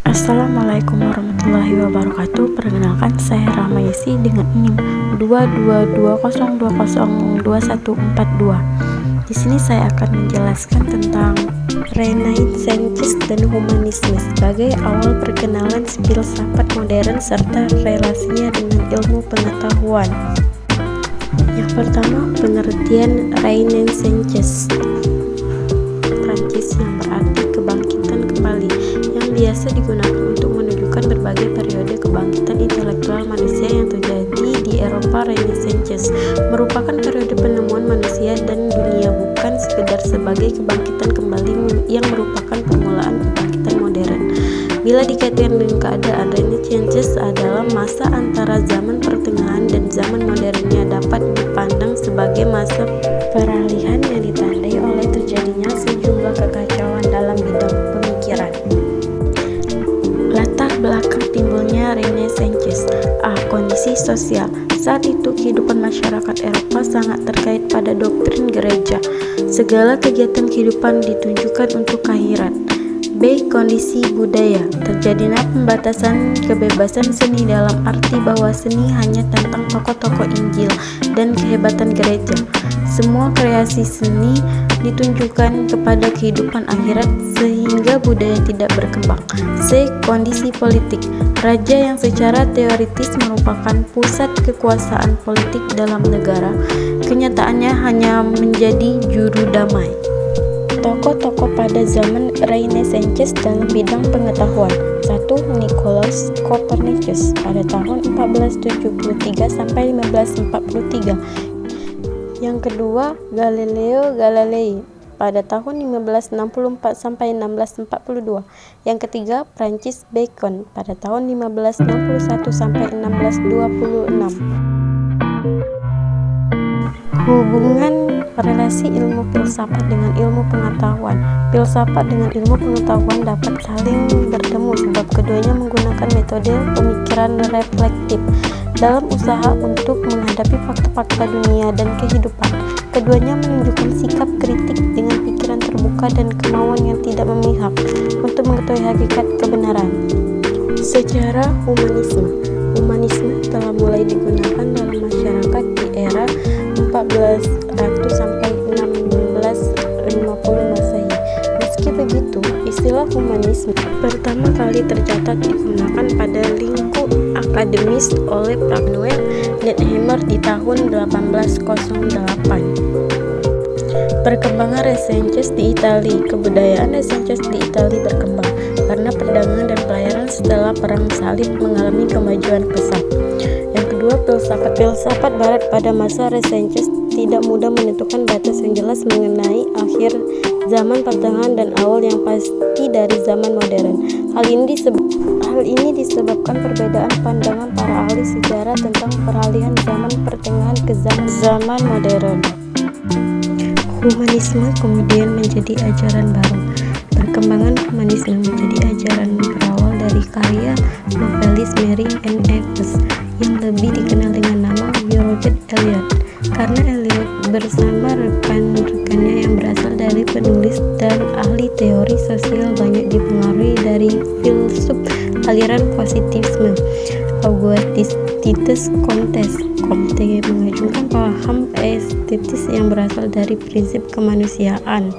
Assalamualaikum warahmatullahi wabarakatuh. Perkenalkan, saya Rahmayesi dengan NIM 22220202142. Di sini saya akan menjelaskan tentang Renaissance dan humanisme sebagai awal perkenalan filsafat modern serta relasinya dengan ilmu pengetahuan. Yang pertama, pengertian Renaissance Prancis yang berarti kebangkitan kembali, yang biasa digunakan untuk menunjukkan berbagai periode kebangkitan intelektual manusia yang terjadi di Eropa. Renaissance merupakan periode penemuan manusia dan dunia, bukan sekedar sebagai kebangkitan kembali yang merupakan permulaan kebangkitan modern. Bila dikaitkan dengan keadaan, Renaissance adalah masa antara zaman pertengahan dan zaman modernnya, dapat dipandang sebagai masa peralihan yang ditandai oleh terjadinya sejumlah kekacauan dalam bidang pemikiran. Latar belakang timbulnya Renaissance. Kondisi sosial. Saat itu kehidupan masyarakat Eropa sangat terkait pada doktrin gereja. Segala kegiatan kehidupan ditunjukkan untuk akhirat. B. Kondisi budaya. Terjadinya pembatasan kebebasan seni dalam arti bahwa seni hanya tentang tokoh-tokoh Injil dan kehebatan gereja. Semua kreasi seni ditunjukkan kepada kehidupan akhirat sehingga budaya tidak berkembang. C. Kondisi politik. Raja yang secara teoritis merupakan pusat kekuasaan politik dalam negara, kenyataannya hanya menjadi juru damai. Tokoh-tokoh pada zaman Renaissance dalam bidang pengetahuan. 1. Nicolaus Copernicus pada tahun 1473 sampai 1543. Yang kedua, Galileo Galilei pada tahun 1564 sampai 1642. Yang ketiga, Francis Bacon pada tahun 1561 sampai 1626. Hubungan relasi ilmu filsafat dengan ilmu pengetahuan. Filsafat dengan ilmu pengetahuan dapat saling bertemu sebab keduanya menggunakan metode pemikiran reflektif dalam usaha untuk menghadapi fakta-fakta dunia dan kehidupan. Keduanya menunjukkan sikap kritik dengan pikiran terbuka dan kemauan yang tidak memihak untuk mengetahui hakikat kebenaran. Sejarah Humanisme telah mulai digunakan dalam masyarakat di era 1400 sampai 1650 Masehi. Meski begitu, istilah humanisme pertama kali tercatat digunakan pada lingkup akademis oleh Pragnell Niethammer di tahun 1808. Perkembangan Renaissance di Italia. Kebudayaan Renaissance di Italia berkembang karena perdagangan dan pelayaran setelah Perang Salib mengalami kemajuan pesat. Yang kedua, filsafat Barat pada masa Renaissance tidak mudah menentukan batas yang jelas mengenai akhir zaman pertengahan dan awal yang pasti dari zaman modern. Hal ini disebabkan perbedaan pandangan para ahli sejarah tentang peralihan zaman pertengahan ke zaman modern. Humanisme kemudian menjadi ajaran baru. Perkembangan humanisme menjadi ajaran berawal dari karya novelis Mary Ann Evans yang lebih dikenal dengan nama George Eliot. Karena Eliot bersama rekan-rekannya yang berasal dari penulis dan ahli teori sosial banyak dipengaruhi dari filsuf aliran positivisme. Augustus Comte mengajukan paham estetis yang berasal dari prinsip kemanusiaan.